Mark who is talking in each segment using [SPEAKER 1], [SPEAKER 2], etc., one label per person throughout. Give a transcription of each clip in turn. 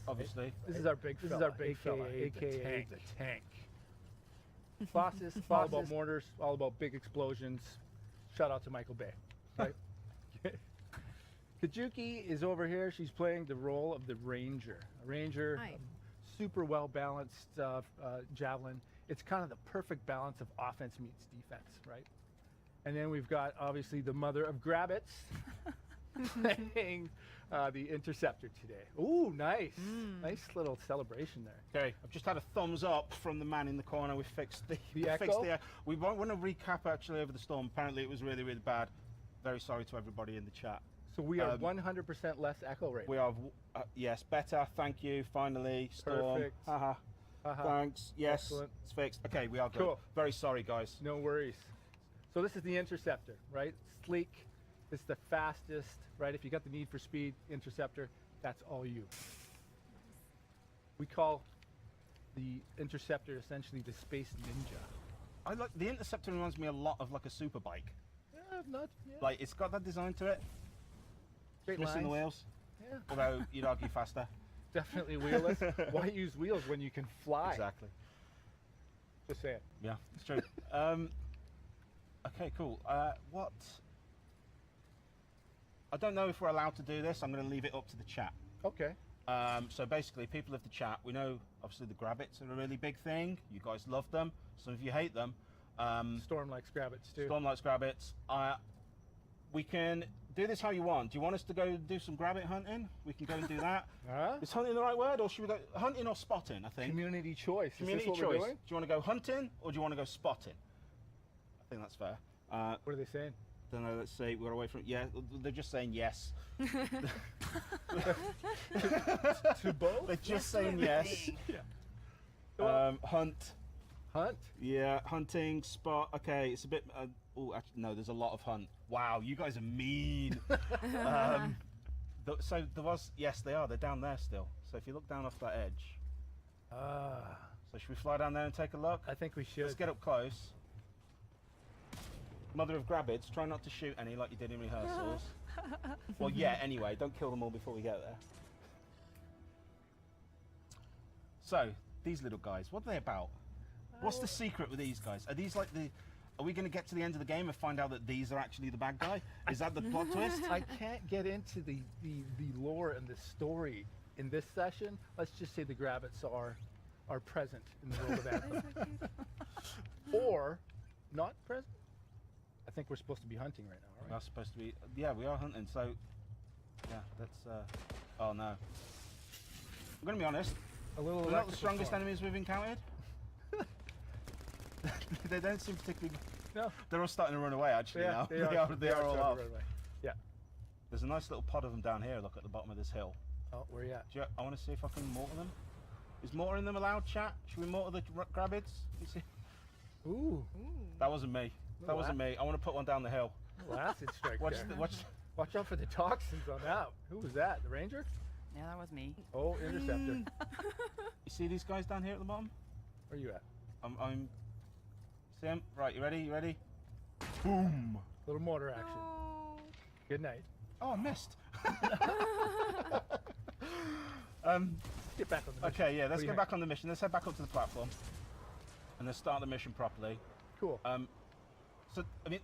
[SPEAKER 1] Obviously.
[SPEAKER 2] This is our big fella, aka the tank. Bosses, all about mortars, all about big explosions. Shout out to Michael Bay, right? Kajuki is over here. She's playing the role of the ranger. A ranger, super well balanced javelin. It's kind of the perfect balance of offense meets defense, right? And then we've got obviously the mother of Grabbits playing the interceptor today. Ooh, nice. Nice little celebration there.
[SPEAKER 1] Okay, I've just had a thumbs up from the man in the corner. We fixed the
[SPEAKER 2] echo?
[SPEAKER 1] We want to recap actually over the storm. Apparently it was really, really bad. Very sorry to everybody in the chat.
[SPEAKER 2] So we are 100% less echo right now.
[SPEAKER 1] We are, yes, better. Thank you. Finally, storm.
[SPEAKER 2] Perfect.
[SPEAKER 1] Thanks. Yes,
[SPEAKER 2] excellent.
[SPEAKER 1] It's fixed. Okay, we are good.
[SPEAKER 2] Cool.
[SPEAKER 1] Very sorry, guys.
[SPEAKER 2] No worries. So this is the interceptor, right? Sleek. It's the fastest, right? If you got the need for speed, interceptor, that's all you. We call the interceptor essentially the space ninja.
[SPEAKER 1] The interceptor reminds me a lot of like a super bike.
[SPEAKER 2] Yeah.
[SPEAKER 1] Like it's got that design to it.
[SPEAKER 2] Straight
[SPEAKER 1] Missing the
[SPEAKER 2] lines.
[SPEAKER 1] wheels.
[SPEAKER 2] Yeah.
[SPEAKER 1] Although you'd argue faster.
[SPEAKER 2] Definitely wheelless. Why use wheels when you can fly?
[SPEAKER 1] Exactly.
[SPEAKER 2] Just say it.
[SPEAKER 1] Yeah, it's true. Okay, cool. What? I don't know if we're allowed to do this. I'm going to leave it up to the chat.
[SPEAKER 2] Okay.
[SPEAKER 1] So basically, people of the chat, we know obviously the Grabbits are a really big thing. You guys love them. Some of you hate them.
[SPEAKER 2] Storm likes Grabbits too.
[SPEAKER 1] Storm likes Grabbits. We can do this how you want. Do you want us to go do some Grabbit hunting? We can go and do that. Is hunting the right word, or should we go hunting or spotting? I think
[SPEAKER 2] Community choice.
[SPEAKER 1] community
[SPEAKER 2] is this what
[SPEAKER 1] choice.
[SPEAKER 2] We're
[SPEAKER 1] Do
[SPEAKER 2] doing?
[SPEAKER 1] you want to go hunting or do you want to go spotting? I think that's fair.
[SPEAKER 2] What are they saying?
[SPEAKER 1] Don't know. Let's see. We're away from. Yeah, they're just saying yes.
[SPEAKER 2] To both?
[SPEAKER 1] They're just saying yes.
[SPEAKER 2] Yeah.
[SPEAKER 1] Hunt.
[SPEAKER 2] Hunt.
[SPEAKER 1] Yeah, hunting, spot. Okay, it's a bit. Oh, actually, no. There's a lot of hunt. Wow, you guys are mean. So there was. Yes, they are. They're down there still. So if you look down off that edge. So should we fly down there and take a look?
[SPEAKER 2] I think we should.
[SPEAKER 1] Let's get up close. Mother of Grabbits, try not to shoot any like you did in rehearsals. Well, yeah, anyway, don't kill them all before we get there. So, these little guys, what are they about? What's the secret with these guys? Are these like the... Are we going to get to the end of the game and find out that these are actually the bad guy? Is that the plot twist?
[SPEAKER 2] I can't get into the lore and the story in this session. Let's just say the Grabbits are present in the world of Anthem. Or not present. I think we're supposed to be hunting right now, right?
[SPEAKER 1] We're supposed to be... Yeah, we are hunting, so... Yeah, that's... Oh, no. I'm going to be honest. They're not the strongest enemies we've encountered. They don't seem particularly...
[SPEAKER 2] No.
[SPEAKER 1] They're all starting to run away, actually, now.
[SPEAKER 2] They are
[SPEAKER 1] all off.
[SPEAKER 2] Yeah.
[SPEAKER 1] There's a nice little pod of them down here, look, at the bottom of this hill.
[SPEAKER 2] Oh, where you at?
[SPEAKER 1] I want to see if I can mortar them. Is mortaring them allowed, chat? Should we mortar the Grabbits? You see?
[SPEAKER 2] Ooh.
[SPEAKER 1] That wasn't me. That wasn't me. I want to put one down the hill.
[SPEAKER 2] Well, acid strike
[SPEAKER 1] Watch,
[SPEAKER 2] there.
[SPEAKER 1] watch
[SPEAKER 2] out for the toxins on that. Who was that? The ranger?
[SPEAKER 3] Yeah, that was me.
[SPEAKER 2] Oh, interceptor.
[SPEAKER 1] You see these guys down here at the bottom?
[SPEAKER 2] Where are you at?
[SPEAKER 1] I'm... See them? Right, you ready? You ready? Boom!
[SPEAKER 2] Little mortar action. Good night.
[SPEAKER 1] Oh, I missed.
[SPEAKER 2] Get back on the mission.
[SPEAKER 1] Okay, yeah, let's get back on the mission. Let's head back up to the platform. And let's start the mission properly.
[SPEAKER 2] Cool.
[SPEAKER 1] So, I mean,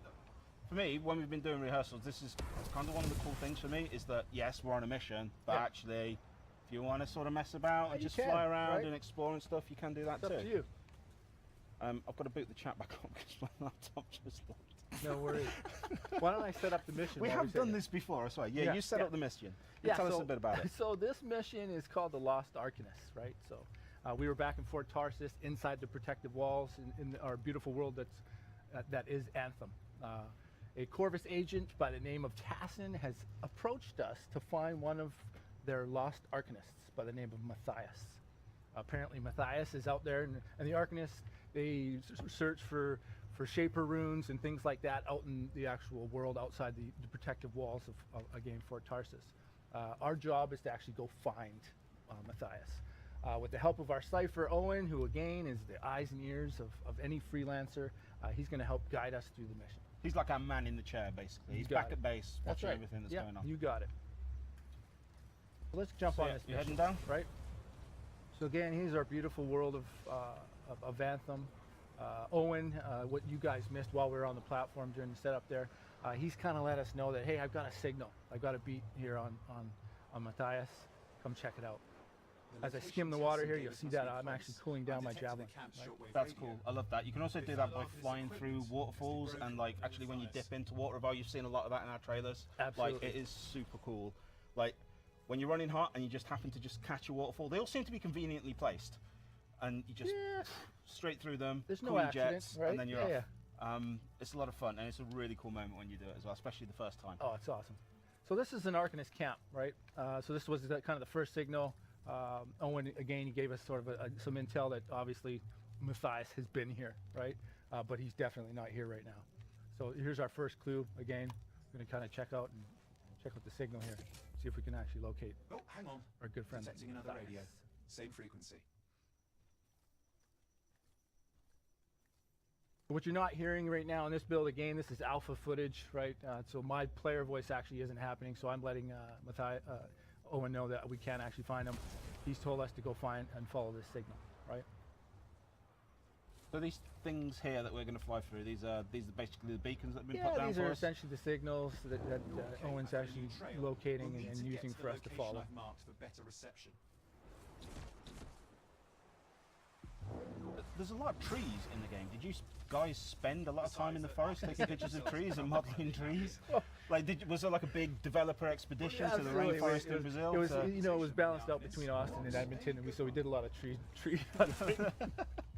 [SPEAKER 1] for me, when we've been doing rehearsals, this is kind of one of the cool things for me, is that, yes, we're on a mission, but actually, if you want to sort of mess about and just fly around and explore and stuff, you can do that too.
[SPEAKER 2] It's up to you.
[SPEAKER 1] I've got to boot the chat back up because my laptop just locked.
[SPEAKER 2] No worries. Why don't I set up the mission?
[SPEAKER 1] We have done this before, I swear. Yeah, you set up the mission. Tell us a bit about it.
[SPEAKER 2] So this mission is called the Lost Arcanist, right? So we were back in Fort Tarsis, inside the protective walls in our beautiful world that is Anthem. A Corvus agent by the name of Tassin has approached us to find one of their lost Arcanists by the name of Matthias. Apparently Matthias is out there, and the Arcanists, they search for Shaper runes and things like that out in the actual world outside the protective walls of again, Fort Tarsis. Our job is to actually go find Matthias. With the help of our Cypher Owen, who again is the eyes and ears of any freelancer, he's going to help guide us through the mission.
[SPEAKER 1] He's like our man in the chair, basically. He's back at base, watching everything that's going on.
[SPEAKER 2] You got it. Let's jump on this.
[SPEAKER 1] You're
[SPEAKER 2] mission,
[SPEAKER 1] heading down?
[SPEAKER 2] right? So again, here's our beautiful world of Anthem. Owen, what you guys missed while we were on the platform during the setup there, he's kind of let us know that, hey, I've got a signal. I've got a beat here on Matthias. Come check it out. As I skim the water here, you'll see that I'm actually cooling down my javelin. Right?
[SPEAKER 1] That's cool. I love that. You can also do that by flying through waterfalls and like actually when you dip into water. You've seen a lot of that in our trailers.
[SPEAKER 2] Absolutely.
[SPEAKER 1] Like it is super cool. Like when you're running hot and you just happen to just catch a waterfall, they all seem to be conveniently placed, and you just straight through them.
[SPEAKER 2] There's no
[SPEAKER 1] cool
[SPEAKER 2] accident,
[SPEAKER 1] jets,
[SPEAKER 2] right?
[SPEAKER 1] and then you're
[SPEAKER 2] Yeah,
[SPEAKER 1] off. It's a lot of fun, and it's a really cool moment when you do it as well, especially the first time.
[SPEAKER 2] Oh, it's awesome. So this is an Arcanist camp, right? So this was kind of the first signal. Owen, again, he gave us sort of some intel that obviously Matthias has been here, right? But he's definitely not here right now. So here's our first clue. Again, we're going to kind of check out the signal here, see if we can actually locate
[SPEAKER 3] hang on.
[SPEAKER 2] our good friend.
[SPEAKER 3] Detecting another radio. Same frequency.
[SPEAKER 2] What you're not hearing right now in this build, again, this is alpha footage, right? So my player voice actually isn't happening, so I'm letting Owen know that we can actually find him. He's told us to go find and follow this signal, right?
[SPEAKER 1] So these things here that we're going to fly through, these are basically the beacons that have been put down
[SPEAKER 2] these
[SPEAKER 1] for
[SPEAKER 2] are
[SPEAKER 1] us?
[SPEAKER 2] essentially the signals that Owen's actually locating and using for us to follow.
[SPEAKER 3] I've marked for better reception.
[SPEAKER 1] There's a lot of trees in the game. Did you guys spend a lot of time in the forest taking pictures of trees and modeling trees? Like, was there like a big developer expedition to the rainforest in Brazil?
[SPEAKER 2] It was, it was balanced out between Austin and Edmonton, and so we did a lot of tree hunting.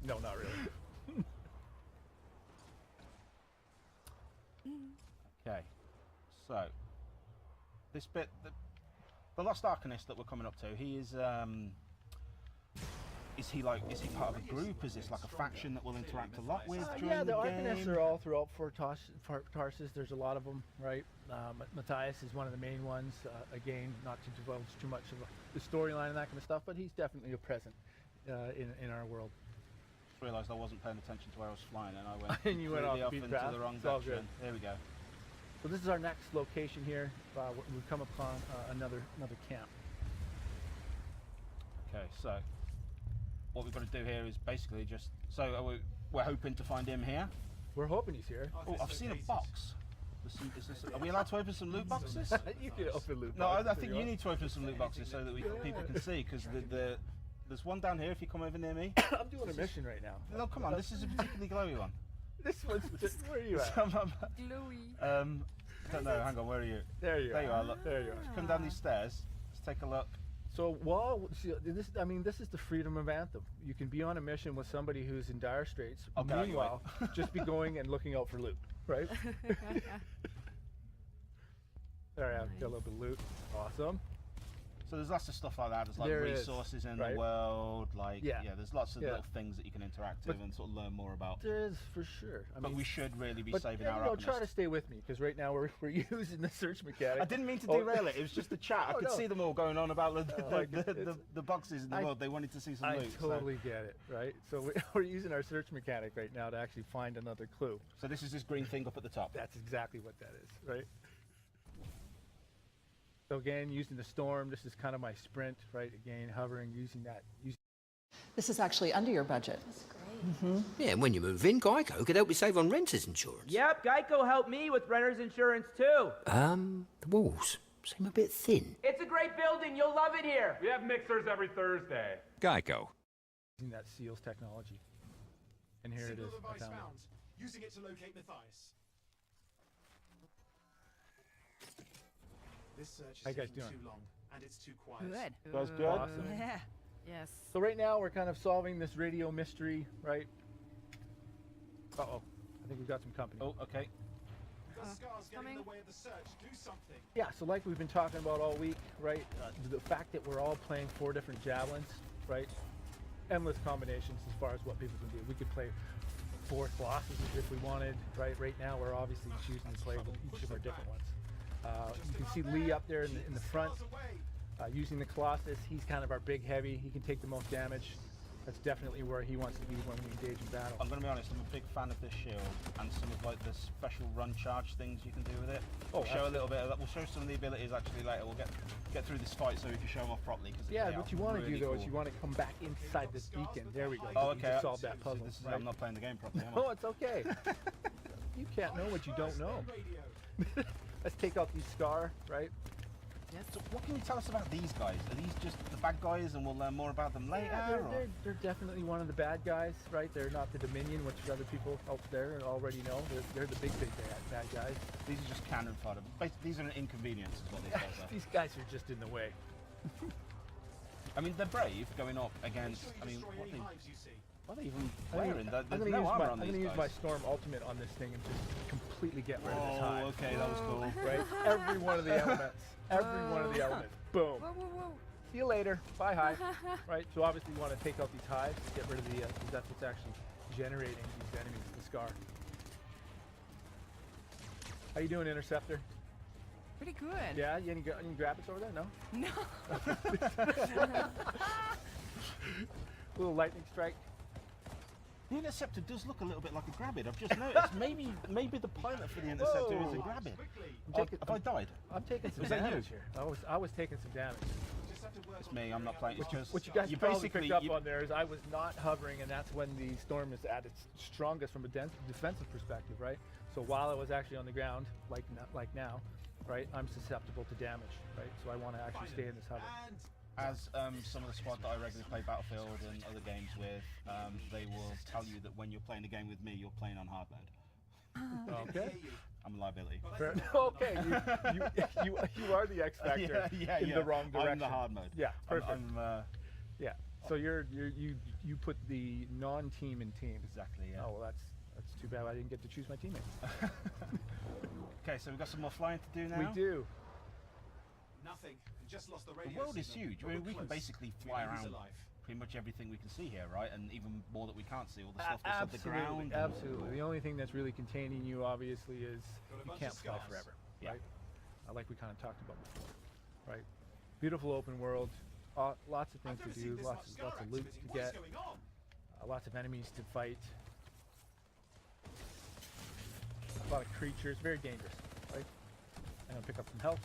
[SPEAKER 2] No, not really.
[SPEAKER 1] Okay, so this bit, the Lost Arcanist that we're coming up to, he is. Is he part of a group? Is this like a faction that we'll interact a lot with during
[SPEAKER 2] yeah, the
[SPEAKER 1] game?
[SPEAKER 2] Arcanists are all throughout Fort Tarsus. There's a lot of them, right? Matthias is one of the main ones. Again, not to divulge too much of the storyline and that kind of stuff, but he's definitely a present in our world.
[SPEAKER 1] Just realised I wasn't paying attention to where I was flying, and I went
[SPEAKER 2] and you went off
[SPEAKER 1] into
[SPEAKER 2] path.
[SPEAKER 1] the wrong
[SPEAKER 2] It's all
[SPEAKER 1] direction.
[SPEAKER 2] good.
[SPEAKER 1] There we go.
[SPEAKER 2] So this is our next location here. We've come upon another camp.
[SPEAKER 1] Okay, so what we've got to do here is basically just, we're hoping to find him here.
[SPEAKER 2] We're hoping he's here.
[SPEAKER 1] Oh, I've seen a box. Are we allowed to open some loot boxes?
[SPEAKER 2] You can open loot
[SPEAKER 1] No,
[SPEAKER 2] boxes
[SPEAKER 1] I
[SPEAKER 2] if
[SPEAKER 1] think
[SPEAKER 2] you
[SPEAKER 1] you
[SPEAKER 2] want.
[SPEAKER 1] need to open some loot boxes so that people can see, because there's one down here if you come over near me.
[SPEAKER 2] I'm doing a mission right now.
[SPEAKER 1] No, come on, this is a particularly glowy one.
[SPEAKER 2] This one's just, where are you at?
[SPEAKER 4] Glowy.
[SPEAKER 1] I don't know, hang on, where are you?
[SPEAKER 2] There you
[SPEAKER 1] There you
[SPEAKER 2] are.
[SPEAKER 1] are, look.
[SPEAKER 2] There you are.
[SPEAKER 1] Come down these stairs, let's take a look.
[SPEAKER 2] So this is the freedom of Anthem. You can be on a mission with somebody who's in dire straits.
[SPEAKER 1] Okay,
[SPEAKER 2] Meanwhile, just be going and looking out for loot, right? There I have got a little bit of loot. Awesome.
[SPEAKER 1] So there's lots of stuff like that. There's like
[SPEAKER 2] There is,
[SPEAKER 1] resources in
[SPEAKER 2] right?
[SPEAKER 1] the world, like
[SPEAKER 2] Yeah.
[SPEAKER 1] there's lots of
[SPEAKER 2] Yeah.
[SPEAKER 1] little things that you can interact with and sort of learn more about.
[SPEAKER 2] There is for sure.
[SPEAKER 1] But we should really be
[SPEAKER 2] but
[SPEAKER 1] saving
[SPEAKER 2] yeah,
[SPEAKER 1] our
[SPEAKER 2] try to
[SPEAKER 1] Arcanist.
[SPEAKER 2] stay with me because right now we're using the search mechanic.
[SPEAKER 1] I didn't mean to derail it. It was just the chat. I
[SPEAKER 2] Oh,
[SPEAKER 1] could
[SPEAKER 2] no.
[SPEAKER 1] see them all going on about
[SPEAKER 2] it's-
[SPEAKER 1] the boxes in the world. They wanted to see some
[SPEAKER 2] I
[SPEAKER 1] loot.
[SPEAKER 2] totally get it, right? So we're using our search mechanic right now to actually find another clue.
[SPEAKER 1] So this is this green thing up at the top.
[SPEAKER 2] That's exactly what that is, right? So again, using the storm, this is kind of my sprint, right? Again, hovering, using that.
[SPEAKER 5] This is actually under your budget.
[SPEAKER 6] Yeah, and when you move in, Geico could help you save on renter's insurance.
[SPEAKER 7] Yep, Geico helped me with renter's insurance too.
[SPEAKER 6] The walls seem a bit thin.
[SPEAKER 7] It's a great building. You'll love it here.
[SPEAKER 8] We have mixers every Thursday.
[SPEAKER 9] Geico.
[SPEAKER 2] Using that SEALS technology. And here it is. I
[SPEAKER 3] Device
[SPEAKER 2] found it.
[SPEAKER 3] found. Using it to locate Matthias. This search
[SPEAKER 2] How
[SPEAKER 3] is
[SPEAKER 2] you guys
[SPEAKER 3] taking
[SPEAKER 2] doing?
[SPEAKER 3] too long, and it's too quiet.
[SPEAKER 4] Good.
[SPEAKER 1] Guys good?
[SPEAKER 2] Awesome.
[SPEAKER 4] Yeah. Yes.
[SPEAKER 2] So right now we're kind of solving this radio mystery, right? Uh-oh. I think we've got some company.
[SPEAKER 1] Oh, okay.
[SPEAKER 3] The scars getting in
[SPEAKER 4] coming.
[SPEAKER 3] the way of the search. Do something.
[SPEAKER 2] Yeah, so like we've been talking about all week, right? The fact that we're all playing 4 different javelins, right? Endless combinations as far as what people can do. We could play 4 Colossuses if we wanted, right? Right now we're obviously choosing to play with each of our different ones. You can see Lee up there in the front
[SPEAKER 3] Scars away.
[SPEAKER 2] using the Colossus. He's kind of our big heavy. He can take the most damage. That's definitely where he wants to be when we engage in battle.
[SPEAKER 1] I'm going to be honest, I'm a big fan of this shield and some of like the special run charge things you can do with it.
[SPEAKER 2] Oh,
[SPEAKER 1] We'll show a little bit of that. We'll show some of the abilities actually later. We'll get through this fight so we can show them off properly.
[SPEAKER 2] Yeah,
[SPEAKER 1] they
[SPEAKER 2] what
[SPEAKER 1] are
[SPEAKER 2] you want to
[SPEAKER 1] really
[SPEAKER 2] do though
[SPEAKER 1] cool.
[SPEAKER 2] is you want to come back inside this beacon. There we go.
[SPEAKER 1] Oh,
[SPEAKER 2] You
[SPEAKER 1] okay.
[SPEAKER 2] just solved that puzzle.
[SPEAKER 1] This is,
[SPEAKER 2] right?
[SPEAKER 1] I'm not playing the game properly, am I?
[SPEAKER 2] Oh, it's okay. You can't know what you don't know.
[SPEAKER 3] Radio.
[SPEAKER 2] Let's take out these Scar, right?
[SPEAKER 4] Yes.
[SPEAKER 1] So what can you tell us about these guys? Are these just the bad guys and we'll learn more about them later?
[SPEAKER 2] Yeah,
[SPEAKER 1] or?
[SPEAKER 2] they're definitely one of the bad guys, right? They're not the Dominion, which other people out there already know. They're the big bad guys.
[SPEAKER 1] These are just cannon fodder. Basically, these are an inconvenience, is what these guys are.
[SPEAKER 2] These guys are just in the way.
[SPEAKER 1] I mean, they're brave going up against.
[SPEAKER 3] Make sure you
[SPEAKER 1] I mean,
[SPEAKER 3] destroy
[SPEAKER 1] what
[SPEAKER 3] any
[SPEAKER 1] they,
[SPEAKER 3] hives you see.
[SPEAKER 1] what are they even
[SPEAKER 2] I'm gonna-
[SPEAKER 1] wearing?
[SPEAKER 2] I'm
[SPEAKER 1] There's
[SPEAKER 2] gonna
[SPEAKER 1] no
[SPEAKER 2] use
[SPEAKER 1] armor
[SPEAKER 2] my,
[SPEAKER 1] on
[SPEAKER 2] I'm
[SPEAKER 1] these
[SPEAKER 2] gonna use my
[SPEAKER 1] guys.
[SPEAKER 2] Storm Ultimate on this thing and just completely get rid of this
[SPEAKER 1] Oh,
[SPEAKER 2] hive.
[SPEAKER 1] okay, that was cool.
[SPEAKER 2] Right? Every one of the elements. Every one of the elements. Boom.
[SPEAKER 4] Whoa, whoa, whoa.
[SPEAKER 2] See you later. Bye, hive. Right? So obviously you want to take out these hives, get rid of the, because that's what's actually generating these enemies, the Scar. How you doing, Interceptor?
[SPEAKER 4] Pretty good.
[SPEAKER 2] Yeah, any graphics over there? No?
[SPEAKER 4] No.
[SPEAKER 2] Little lightning strike.
[SPEAKER 1] The Interceptor does look a little bit like a Grabbid. I've just noticed. maybe the pilot for the Interceptor is a
[SPEAKER 2] Whoa.
[SPEAKER 1] Grabbid.
[SPEAKER 3] Quickly.
[SPEAKER 1] Have I died?
[SPEAKER 2] I'm taking some
[SPEAKER 1] Was that you?
[SPEAKER 2] damage here. I was taking some damage.
[SPEAKER 3] Just have to work
[SPEAKER 1] It's
[SPEAKER 3] on
[SPEAKER 1] me. I'm not playing. It's just
[SPEAKER 2] What you guys
[SPEAKER 1] you
[SPEAKER 2] probably
[SPEAKER 1] basically
[SPEAKER 2] picked up
[SPEAKER 1] you-
[SPEAKER 2] on there is I was not hovering, and that's when the storm is at its strongest from a defensive perspective, right? So while I was actually on the ground, like now, right, I'm susceptible to damage, right? So I want to actually stay in this hover.
[SPEAKER 3] And
[SPEAKER 1] As some of the squad that I regularly play Battlefield and other games with, they will tell you that when you're playing a game with me, you're playing on hard mode.
[SPEAKER 2] Okay.
[SPEAKER 1] I'm a liability.
[SPEAKER 2] Fair, okay. You are the X factor in the wrong direction.
[SPEAKER 1] I'm the hard mode.
[SPEAKER 2] Yeah. Perfect.
[SPEAKER 1] I'm
[SPEAKER 2] yeah. So you put the non-team in team.
[SPEAKER 1] exactly. Yeah.
[SPEAKER 2] Oh well, that's too bad. I didn't get to choose my teammates.
[SPEAKER 1] Okay, so we've got some more flying to do now.
[SPEAKER 2] We do.
[SPEAKER 3] nothing. We just lost the
[SPEAKER 1] The
[SPEAKER 3] radio
[SPEAKER 1] world is
[SPEAKER 3] signal,
[SPEAKER 1] huge.
[SPEAKER 3] but
[SPEAKER 1] I mean,
[SPEAKER 3] we're
[SPEAKER 1] we can
[SPEAKER 3] close.
[SPEAKER 1] basically
[SPEAKER 3] We
[SPEAKER 1] fly
[SPEAKER 3] know he's
[SPEAKER 1] around
[SPEAKER 3] alive.
[SPEAKER 1] pretty much everything we can see here, right? And even more that we can't see, all the stuff that's on the ground.
[SPEAKER 2] Absolutely. The only thing that's really containing you, obviously, is
[SPEAKER 3] Got a
[SPEAKER 2] you
[SPEAKER 3] bunch
[SPEAKER 2] can't
[SPEAKER 3] of
[SPEAKER 2] fly
[SPEAKER 3] scars.
[SPEAKER 2] forever,
[SPEAKER 1] Yeah.
[SPEAKER 2] right? Like we kind of talked about before, right? Beautiful open world, lots of things
[SPEAKER 3] I've never
[SPEAKER 2] to
[SPEAKER 3] seen
[SPEAKER 2] do,
[SPEAKER 3] this
[SPEAKER 2] lots
[SPEAKER 3] much scar
[SPEAKER 2] of loot
[SPEAKER 3] activity.
[SPEAKER 2] to
[SPEAKER 3] What is
[SPEAKER 2] get,
[SPEAKER 3] going on?
[SPEAKER 2] lots of enemies to fight, a lot of creatures, very dangerous, right? I'm gonna pick up some health.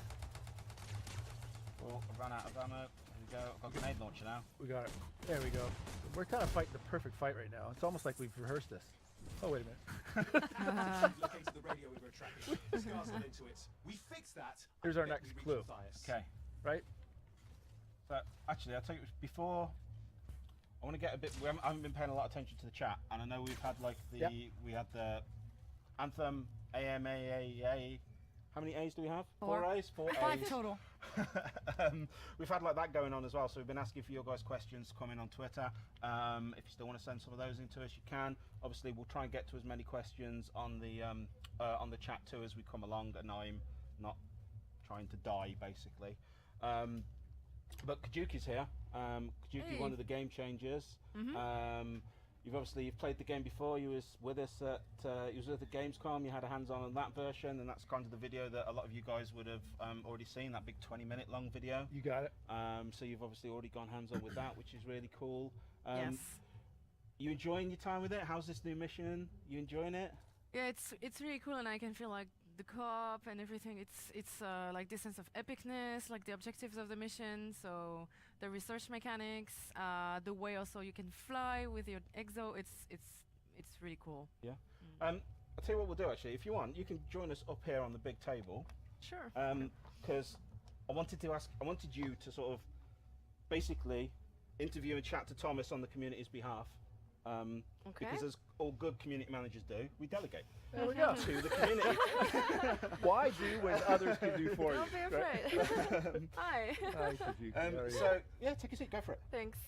[SPEAKER 1] Oh, I ran out of ammo. There we go. I've got a grenade launcher now.
[SPEAKER 2] We got it. There we go. We're kind of fighting the perfect fight right now. It's almost like we've rehearsed this. Oh, wait a minute.
[SPEAKER 3] Located the radio we were tracking. The scars got into it. We fixed that.
[SPEAKER 2] Here's
[SPEAKER 3] I
[SPEAKER 2] our
[SPEAKER 3] bet
[SPEAKER 2] next
[SPEAKER 3] we reached
[SPEAKER 2] clue.
[SPEAKER 3] Matthias.
[SPEAKER 1] Okay.
[SPEAKER 2] Right?
[SPEAKER 1] So actually, I'll tell you before. I want to get a bit. I haven't been paying a lot of attention to the chat, and I know we've had like the
[SPEAKER 2] Yep.
[SPEAKER 1] we had the Anthem AMAAA. How many A's do we have?
[SPEAKER 4] Four.
[SPEAKER 1] A's. 4
[SPEAKER 4] 5
[SPEAKER 1] A's.
[SPEAKER 4] total.
[SPEAKER 1] We've had like that going on as well, so we've been asking for your guys' questions coming on Twitter. If you still want to send some of those into us, you can. Obviously, we'll try and get to as many questions on the chat too as we come along, and I'm not trying to die basically. But Kajuki's here. Kajuki,
[SPEAKER 4] Hey.
[SPEAKER 1] one of the game changers.
[SPEAKER 4] Mhm.
[SPEAKER 1] You've played the game before. You was with us at you was with the Gamescom. You had a hands-on on that version, and that's kind of the video that a lot of you guys would have already seen. That big 20-minute long video.
[SPEAKER 2] You got it.
[SPEAKER 1] So you've obviously already gone hands-on with that, which is really cool.
[SPEAKER 4] Yes.
[SPEAKER 1] You enjoying your time with it? How's this new mission? You enjoying it?
[SPEAKER 4] Yeah, it's really cool, and I can feel like the co-op and everything. It's like this sense of epicness, like the objectives of the mission. So the research mechanics, the way also you can fly with your exo. It's really cool.
[SPEAKER 1] Yeah. I'll tell you what we'll do actually. If you want, you can join us up here on the big table.
[SPEAKER 4] Sure.
[SPEAKER 1] Because I wanted you to sort of basically interview and chat to Thomas on the community's behalf.
[SPEAKER 4] Okay.
[SPEAKER 1] Because as all good community managers do, we delegate
[SPEAKER 2] There we go.
[SPEAKER 1] to the community.
[SPEAKER 2] Why do when others can do for you?
[SPEAKER 4] Don't be
[SPEAKER 2] right?
[SPEAKER 4] afraid. Hi.
[SPEAKER 2] Hi, Kajuki. How are you?
[SPEAKER 1] So yeah, take a seat, go for it.
[SPEAKER 4] Thanks.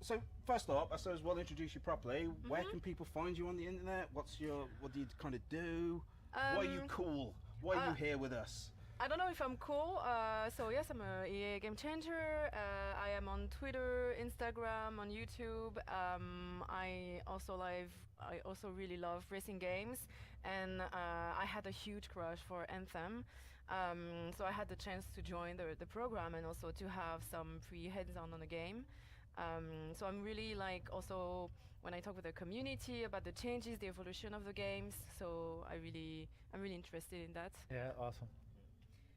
[SPEAKER 1] So first off, I suppose we'll introduce you properly. Where can people find you on the internet? What do you kind of do? Why are you cool? Why are you here with us?
[SPEAKER 4] I don't know if I'm cool. So yes, I'm a EA game changer. I am on Twitter, Instagram, on YouTube. I also really love racing games, and I had a huge crush for Anthem. So I had the chance to join the program and also to have some free hands-on on the game. So I'm really like also when I talk with the community about the changes, the evolution of the games. So I'm really interested in that.
[SPEAKER 2] Yeah, awesome.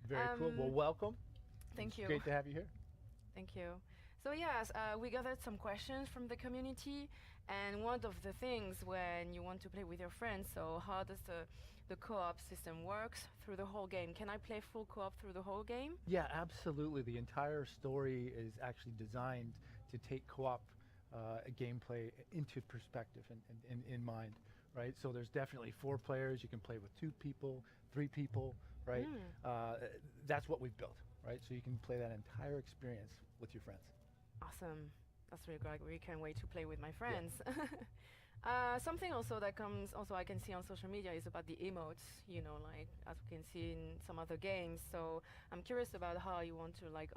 [SPEAKER 2] Very cool. Well, welcome.
[SPEAKER 4] Thank you.
[SPEAKER 2] Great to have you here.
[SPEAKER 4] Thank you. So yes, we gathered some questions from the community, and one of the things when you want to play with your friends, so how does the co-op system works through the whole game? Can I play full co-op through the whole game?
[SPEAKER 2] Yeah, absolutely. The entire story is actually designed to take co-op gameplay into perspective and in mind, right? So there's definitely 4 players. You can play with 2 people, 3 people, right? That's what we've built, right? So you can play that entire experience with your friends.
[SPEAKER 4] Awesome. That's really great. We can't wait to play with my friends. Something also that comes, also I can see on social media is about the emotes, you know, like as we can see in some other games. So I'm curious about how you want to like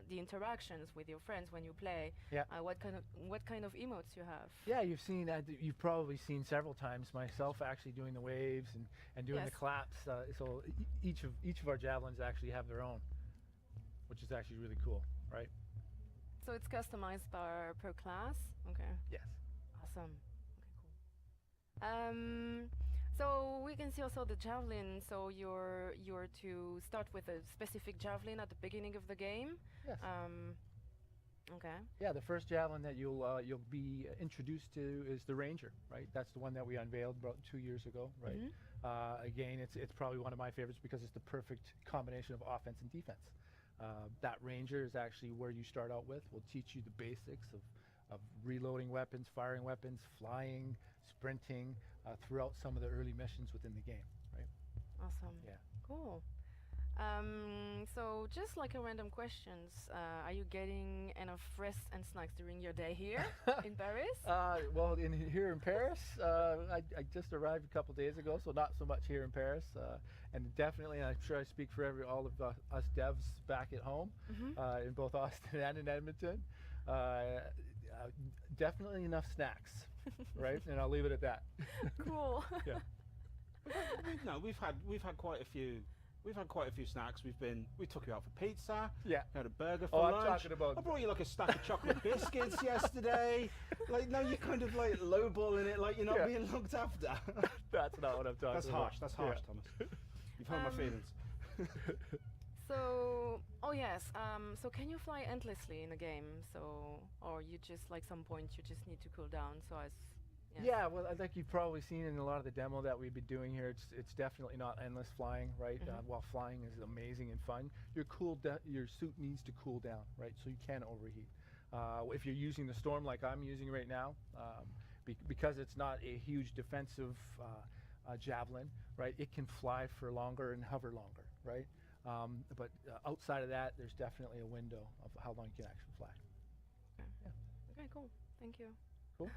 [SPEAKER 4] the interactions with your friends when you play.
[SPEAKER 2] Yeah.
[SPEAKER 4] What kind of emotes you have?
[SPEAKER 2] Yeah, you've probably seen several times myself actually doing the waves and doing the
[SPEAKER 4] Yes.
[SPEAKER 2] claps. So each of our javelins actually have their own, which is actually really cool, right?
[SPEAKER 4] So it's customized per class. Okay.
[SPEAKER 2] Yes.
[SPEAKER 4] Awesome. Okay, cool. So we can see also the javelin. So you're to start with a specific javelin at the beginning of the game.
[SPEAKER 2] Yes.
[SPEAKER 4] Okay.
[SPEAKER 2] Yeah, the first javelin that you'll be introduced to is the Ranger, right? That's the one that we unveiled about 2 years ago, right? Again, it's probably one of my favorites because it's the perfect combination of offense and defense. That Ranger is actually where you start out with. We'll teach you the basics of reloading weapons, firing weapons, flying, sprinting throughout some of the early missions within the game, right?
[SPEAKER 4] Awesome.
[SPEAKER 2] Yeah.
[SPEAKER 4] Cool. So just like a random questions, are you getting enough rest and snacks during your day here in Paris?
[SPEAKER 2] Well, here in Paris, I just arrived a couple days ago, so not so much here in Paris. And definitely, and I'm sure I speak for all of us devs back at home, in both Austin and in Edmonton. Definitely enough snacks, right? And I'll leave it at that.
[SPEAKER 4] Cool.
[SPEAKER 2] Yeah.
[SPEAKER 1] No, we've had quite a few. We've had quite a few snacks. We took you out for pizza.
[SPEAKER 2] Yeah.
[SPEAKER 1] We had a burger for lunch.
[SPEAKER 2] I'm talking about.
[SPEAKER 1] I brought you like a stack of chocolate biscuits yesterday. Like, no, you're kind of like lowballing it, like you're not being looked after.
[SPEAKER 2] That's not what I'm talking
[SPEAKER 1] That's
[SPEAKER 2] about.
[SPEAKER 1] harsh. That's harsh, Thomas. You've hurt my feelings.
[SPEAKER 4] So, oh yes. So can you fly endlessly in a game? So, or you just like some point you just need to cool down. So as
[SPEAKER 2] Yeah, well, like you've probably seen in a lot of the demo that we've been doing here, it's definitely not endless flying, right? While flying is amazing and fun, your suit needs to cool down, right? So you can overheat. If you're using the Storm like I'm using right now, because it's not a huge defensive javelin, right? It can fly for longer and hover longer, right? But outside of that, there's definitely a window of how long you can actually fly.
[SPEAKER 4] Okay.
[SPEAKER 2] Yeah.
[SPEAKER 4] Okay, cool. Thank you.
[SPEAKER 2] Cool.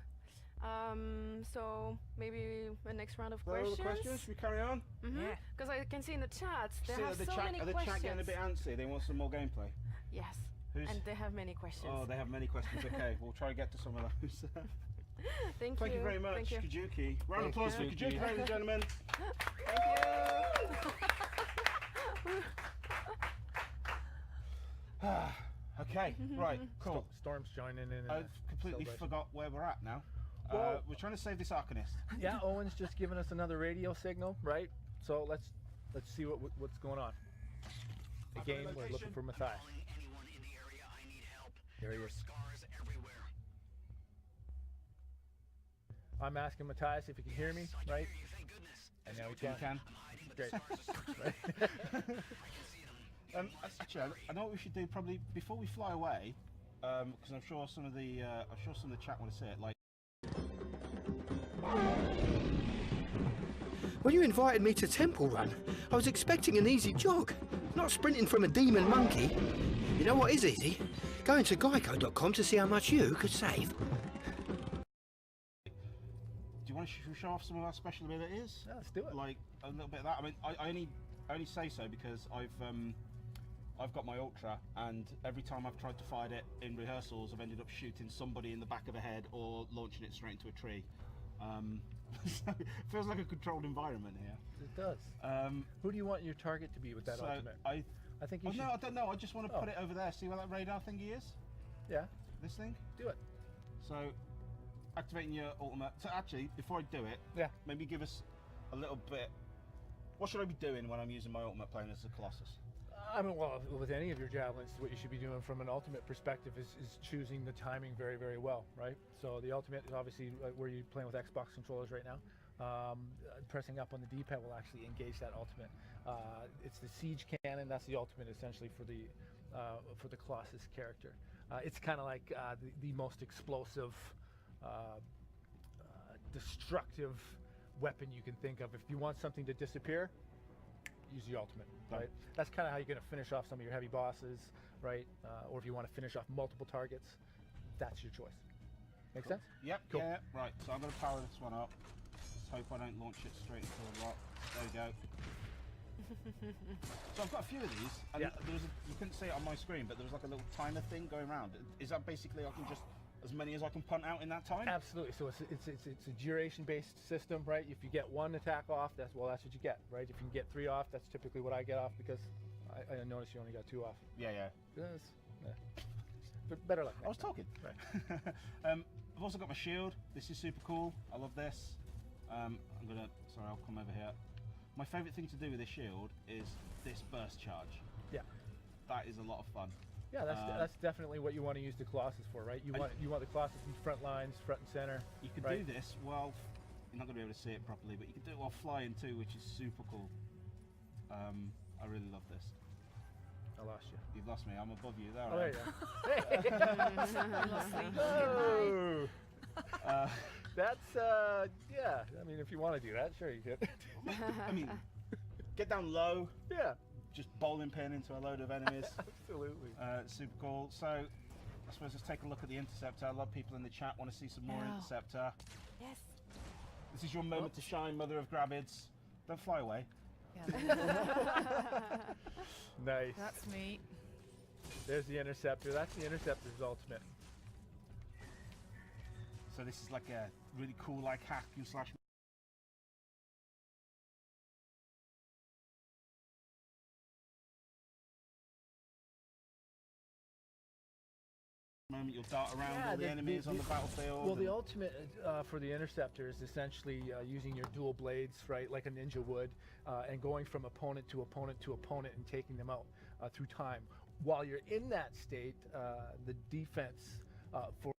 [SPEAKER 4] So maybe the next round of
[SPEAKER 1] Are there
[SPEAKER 4] questions.
[SPEAKER 1] other questions? Should we carry on?
[SPEAKER 2] Yeah.
[SPEAKER 4] Because I can see in the chat there have
[SPEAKER 1] the
[SPEAKER 4] so
[SPEAKER 1] chat,
[SPEAKER 4] many
[SPEAKER 1] are the
[SPEAKER 4] questions.
[SPEAKER 1] chat getting a bit antsy? They want some more gameplay.
[SPEAKER 4] Yes.
[SPEAKER 1] Who's?
[SPEAKER 4] And they have many questions.
[SPEAKER 1] Oh, they have many questions. Okay, we'll try and get to some of those.
[SPEAKER 4] Thank
[SPEAKER 1] Thank you very much,
[SPEAKER 4] Thank you.
[SPEAKER 1] Kajuki. Round of
[SPEAKER 2] Thank
[SPEAKER 1] applause for
[SPEAKER 2] you.
[SPEAKER 1] Kajuki, ladies and gentlemen. Okay, right, cool.
[SPEAKER 2] Storm's joining in.
[SPEAKER 1] I've completely forgot where we're at now.
[SPEAKER 2] Well-
[SPEAKER 1] We're trying to save this Arcanist.
[SPEAKER 2] Yeah, Owen's just given us another radio signal, right? So let's see what's going on. Again, we're looking for Matthias. There he is. I'm asking Matthias if he can hear me, right? And now he can. Great. Right.
[SPEAKER 1] Actually, I know what we should do probably before we fly away, because I'm sure some of the chat want to see it. Like,
[SPEAKER 6] When you invited me to Temple Run, I was expecting an easy jog, not sprinting from a demon monkey. You know what is easy? Going to geico.com to see how much you could save.
[SPEAKER 1] do you want to show off some of our special abilities?
[SPEAKER 2] Yeah, let's do it.
[SPEAKER 1] Like a little bit of that. I mean, I only say so because I've got my Ultra, and every time I've tried to fire it in rehearsals, I've ended up shooting somebody in the back of the head or launching it straight into a tree. So it feels like a controlled environment here.
[SPEAKER 2] It does. Who do you want your target to be with that
[SPEAKER 1] So
[SPEAKER 2] ultimate? I think you should.
[SPEAKER 1] No, I don't know. I just want to put it over there. See where that radar thingy is?
[SPEAKER 2] Yeah.
[SPEAKER 1] this thing.
[SPEAKER 2] Do it.
[SPEAKER 1] So, activating your ultimate. So actually, before I do it,
[SPEAKER 2] Yeah.
[SPEAKER 1] maybe give us a little bit. What should I be doing when I'm using my ultimate playing as a Colossus?
[SPEAKER 2] I mean, well, with any of your javelins, what you should be doing from an ultimate perspective is choosing the timing very, very well, right? So the ultimate is obviously where you're playing with Xbox controllers right now. Pressing up on the D-pad will actually engage that ultimate. It's the siege cannon. That's the ultimate essentially for the Colossus character. It's kind of like the most explosive, destructive weapon you can think of. If you want something to disappear, use the ultimate, right? That's kind of how you're going to finish off some of your heavy bosses, right? Or if you want to finish off multiple targets, that's your choice. Make sense?
[SPEAKER 1] Yep.
[SPEAKER 2] Cool.
[SPEAKER 1] Yeah. Right. So I'm going to power this one up. Let's hope I don't launch it straight into the rock. There we go. So I've got a few of these, and you couldn't see it on my screen, but there was like a little timer thing going around. Is that basically I can just as many as I can punt out in that time?
[SPEAKER 2] Absolutely. So it's a duration-based system, right? If you get one attack off, that's what you get, right? If you can get 3 off, that's typically what I get off because I noticed you only got 2 off.
[SPEAKER 1] Yeah.
[SPEAKER 2] But better luck.
[SPEAKER 1] I was talking.
[SPEAKER 2] Right.
[SPEAKER 1] I've also got my shield. This is super cool. I love this. Sorry, I'll come over here. My favourite thing to do with this shield is this burst charge.
[SPEAKER 2] Yeah.
[SPEAKER 1] That is a lot of fun.
[SPEAKER 2] Yeah, that's definitely what you want to use the Colossus for, right? You want the Colossus in front lines, front and center.
[SPEAKER 1] You can do this while you're not going to be able to see it properly, but you can do it while flying too, which is super cool. I really love this.
[SPEAKER 2] I lost you.
[SPEAKER 1] You've lost me. I'm above you there.
[SPEAKER 2] Oh, there you go.
[SPEAKER 1] Oh.
[SPEAKER 2] That's yeah. I mean, if you want to do that, sure you can.
[SPEAKER 1] I mean, get down low.
[SPEAKER 2] Yeah.
[SPEAKER 1] Just bowling pin into a load of enemies.
[SPEAKER 2] Absolutely.
[SPEAKER 1] Super cool. So, I suppose let's take a look at the Interceptor. A lot of people in the chat want to see some more Interceptor.
[SPEAKER 4] Yes.
[SPEAKER 1] This is your moment to shine, Mother of Grabbids. Don't fly away.
[SPEAKER 4] Yeah.
[SPEAKER 2] Nice.
[SPEAKER 9] That's me.
[SPEAKER 2] There's the Interceptor. That's the Interceptor's ultimate.
[SPEAKER 1] So this is like a really cool like hack and slash moment. You'll dart around all the enemies on the battlefield.
[SPEAKER 2] Well, the ultimate for the Interceptor is essentially using your dual blades, right, like a ninja would, and going from opponent to opponent to opponent and taking them out through time. While you're in that state, the defense for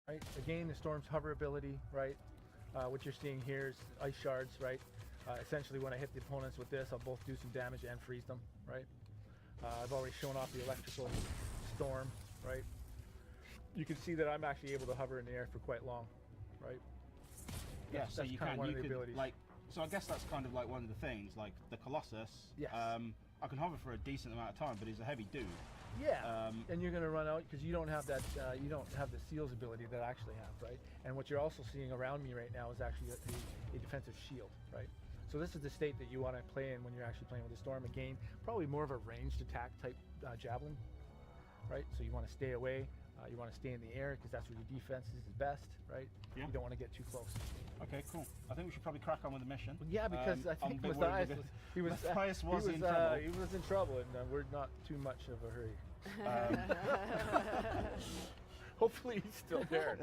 [SPEAKER 2] right? Again, the Storm's hover ability, right? What you're seeing here is ice shards, right? Essentially, when I hit the opponents with this, I'll both do some damage and freeze them, right? I've already shown off the electrical storm, right? You can see that I'm actually able to hover in the air for quite long, right?
[SPEAKER 1] Yeah, so
[SPEAKER 2] that's
[SPEAKER 1] you
[SPEAKER 2] kind of
[SPEAKER 1] can,
[SPEAKER 2] one
[SPEAKER 1] you
[SPEAKER 2] of the
[SPEAKER 1] could,
[SPEAKER 2] abilities.
[SPEAKER 1] like, so I guess that's kind of like one of the things, like the Colossus.
[SPEAKER 2] Yes.
[SPEAKER 1] I can hover for a decent amount of time, but he's a heavy dude.
[SPEAKER 2] Yeah, and you're going to run out because you don't have that. You don't have the seals ability that I actually have, right? And what you're also seeing around me right now is actually a defensive shield, right? So this is the state that you want to play in when you're actually playing with the Storm. Again, probably more of a ranged attack type javelin, right? So you want to stay away. You want to stay in the air because that's where your defense is best, right?
[SPEAKER 1] Yeah.
[SPEAKER 2] You don't want to get too close.
[SPEAKER 1] Okay, cool. I think we should probably crack on with the mission.
[SPEAKER 2] Yeah, because I think Matthias was in trouble. He was in trouble, and we're not too much of a hurry. Hopefully he's still there.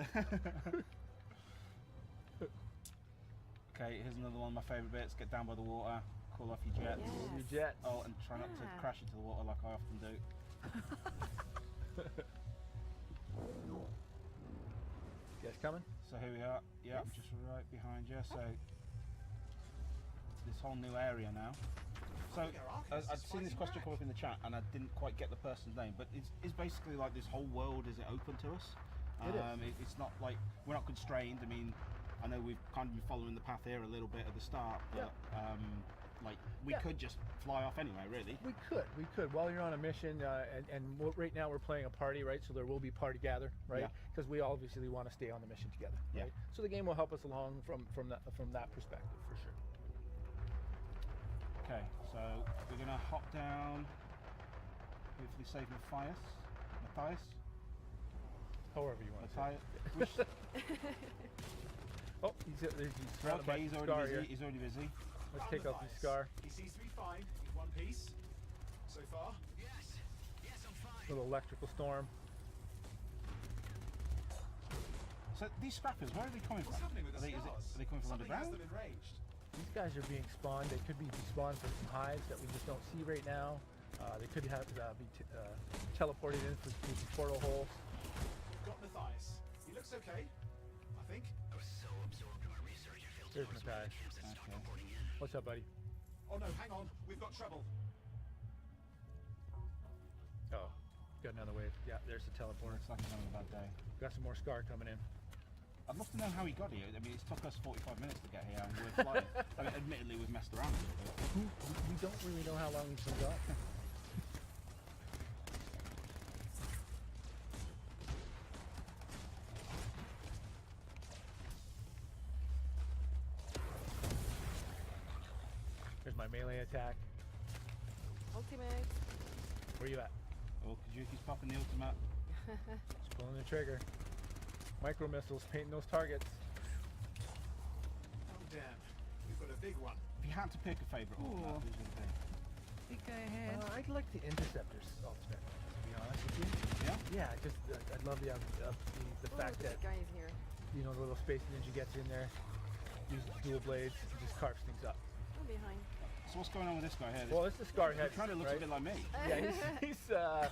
[SPEAKER 1] Okay, here's another one of my favourite bits. Get down by the water, call off your jets.
[SPEAKER 2] Call your jets.
[SPEAKER 1] Oh, and try not to crash into the water like I often do.
[SPEAKER 2] You guys coming?
[SPEAKER 1] So here we are. Yeah, I'm just right behind you. So this whole new area now. So I'd seen this question come up in the chat, and I didn't quite get the person's name, but it's basically like this whole world. Is it open to us?
[SPEAKER 2] It is.
[SPEAKER 1] It's not like we're not constrained. I mean, I know we've kind of been following the path here a little bit at the start, but like we could just fly off anyway, really.
[SPEAKER 2] We could. While you're on a mission, right now we're playing a party, right? So there will be party gather, right? Because we obviously want to stay on the mission together, right? So the game will help us along from that perspective for sure.
[SPEAKER 1] Okay, so we're gonna hop down. Hopefully save Matthias.
[SPEAKER 2] However you want to say it.
[SPEAKER 1] Matthias.
[SPEAKER 2] He's surrounded by
[SPEAKER 1] Okay, he's
[SPEAKER 2] Scar
[SPEAKER 1] already
[SPEAKER 2] here.
[SPEAKER 1] busy. He's already busy.
[SPEAKER 2] Let's
[SPEAKER 3] Found
[SPEAKER 2] take out the
[SPEAKER 3] Matthias.
[SPEAKER 2] Scar.
[SPEAKER 3] He seems to be fine in one piece so far.
[SPEAKER 2] Little electrical storm.
[SPEAKER 1] So these scrappers, where are they coming
[SPEAKER 3] What's
[SPEAKER 1] from?
[SPEAKER 3] happening with the
[SPEAKER 1] Are
[SPEAKER 3] scars?
[SPEAKER 1] they coming from
[SPEAKER 3] Something has
[SPEAKER 1] underground?
[SPEAKER 3] them enraged.
[SPEAKER 2] These guys are being spawned. They could be spawned from some hives that we just don't see right now. They could have be teleported in through some portal holes.
[SPEAKER 3] Got Matthias. He looks okay, I think.
[SPEAKER 2] There's Matthias.
[SPEAKER 1] Okay.
[SPEAKER 2] What's up, buddy?
[SPEAKER 3] Oh no, hang on. We've got trouble.
[SPEAKER 2] Oh, got another wave. Yeah, there's the teleporter.
[SPEAKER 1] Looks like he's having a bad day.
[SPEAKER 2] Got some more Scar coming in.
[SPEAKER 1] I'd love to know how he got here. I mean, it's took us 45 minutes to get here, and we're flying. I mean, admittedly, we've messed around a little bit.
[SPEAKER 2] We don't really know how long he's been gone. There's my melee attack.
[SPEAKER 4] Ultimate.
[SPEAKER 2] Where you at?
[SPEAKER 1] Oh, Kajuki's popping the ultimate.
[SPEAKER 2] Just pulling the trigger. Micro missiles painting those targets.
[SPEAKER 3] Oh damn. We've got a big one.
[SPEAKER 1] If you had to pick a favourite ultimate, who's going to be?
[SPEAKER 5] Big guy ahead.
[SPEAKER 2] I'd like the Interceptor's ultimate, to be honest with you.
[SPEAKER 1] Yeah?
[SPEAKER 2] Yeah, just I'd love the fact that,
[SPEAKER 4] The guy is here.
[SPEAKER 2] you know, the little Space Ninja gets in there, uses dual blades, and just carves things up.
[SPEAKER 4] I'm behind.
[SPEAKER 1] So what's going on with this guy here?
[SPEAKER 2] Well, this is Scar
[SPEAKER 1] He
[SPEAKER 2] Head.
[SPEAKER 1] kind of looks
[SPEAKER 2] right?
[SPEAKER 1] a bit like me.
[SPEAKER 2] Yeah,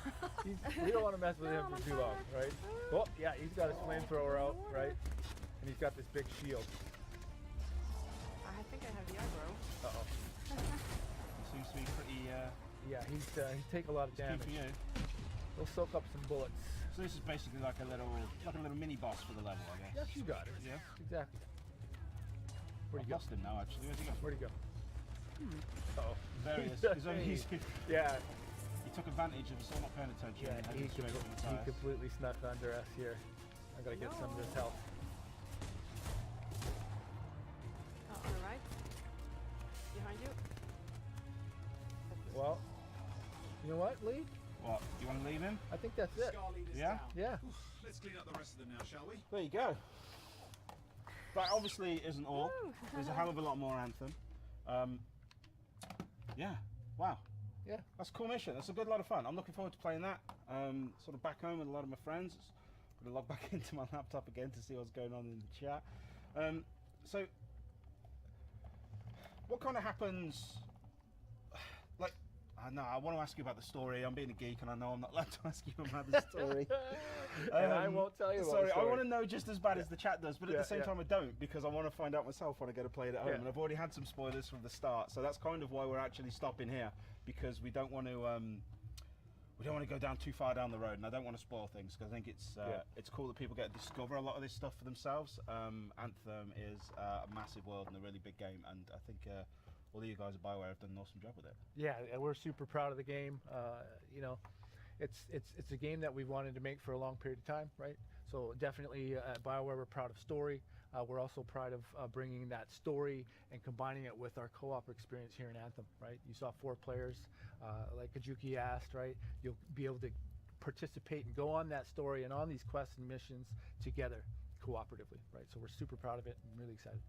[SPEAKER 2] we don't want to mess with him for too long, right? Oh, yeah, he's got his flamethrower out, right? And he's got this big shield.
[SPEAKER 4] I think I have the aggro.
[SPEAKER 2] Uh-oh.
[SPEAKER 1] He seems to be pretty
[SPEAKER 2] Yeah, he's take a lot of
[SPEAKER 1] keen
[SPEAKER 2] damage.
[SPEAKER 1] for you.
[SPEAKER 2] He'll soak up some bullets.
[SPEAKER 1] So this is basically like a little mini boss for the level, I guess.
[SPEAKER 2] Yes, you got it.
[SPEAKER 1] Yeah.
[SPEAKER 2] Exactly. Where'd
[SPEAKER 1] I've
[SPEAKER 2] he go?
[SPEAKER 1] lost him now, actually. Where'd he go?
[SPEAKER 2] Where'd he go? Uh-oh.
[SPEAKER 1] There he is. He's only,
[SPEAKER 2] Yeah,
[SPEAKER 1] he took advantage of us all not paying attention.
[SPEAKER 2] yeah,
[SPEAKER 1] and
[SPEAKER 2] he,
[SPEAKER 1] headed straight for the
[SPEAKER 2] he
[SPEAKER 1] tires.
[SPEAKER 2] completely snuck under us here. I gotta get some of this health.
[SPEAKER 4] Oh, on the right. Behind you.
[SPEAKER 2] Well, you know what, Lee?
[SPEAKER 1] What? You want to leave him?
[SPEAKER 2] I think that's it.
[SPEAKER 3] Scar leader's
[SPEAKER 1] Yeah?
[SPEAKER 3] down.
[SPEAKER 2] Yeah.
[SPEAKER 3] Let's clean up the rest of them now, shall we?
[SPEAKER 1] There you go. That obviously isn't all. There's a hell of a lot more Anthem. Yeah. Wow.
[SPEAKER 2] Yeah.
[SPEAKER 1] That's a cool mission. That's a good lot of fun. I'm looking forward to playing that. Sort of back home with a lot of my friends. Gonna log back into my laptop again to see what's going on in the chat. So, what kind of happens? Like, I know I want to ask you about the story. I'm being a geek, and I know I'm not allowed to ask you about the story.
[SPEAKER 2] And I won't tell you about
[SPEAKER 1] Sorry,
[SPEAKER 2] the story.
[SPEAKER 1] I want to know just as bad as the chat does, but at
[SPEAKER 2] Yeah,
[SPEAKER 1] the same
[SPEAKER 2] yeah.
[SPEAKER 1] time I don't, because I want to find out myself when I go to play it at home.
[SPEAKER 2] Yeah.
[SPEAKER 1] And I've already had some spoilers from the start, so that's kind of why we're actually stopping here, because we don't want to go down too far down the road, and I don't want to spoil things, because I think it's cool that people get to discover a lot of this stuff for themselves. Anthem is a massive world and a really big game, and I think all of you guys at BioWare have done an awesome job with it.
[SPEAKER 2] Yeah, and we're super proud of the game. You know, it's a game that we wanted to make for a long period of time, right? So definitely at BioWare, we're proud of story. We're also proud of bringing that story and combining it with our co-op experience here in Anthem, right? You saw 4 players, like Kajuki asked, right? You'll be able to participate and go on that story and on these quests and missions together cooperatively, right? So we're super proud of it and really excited.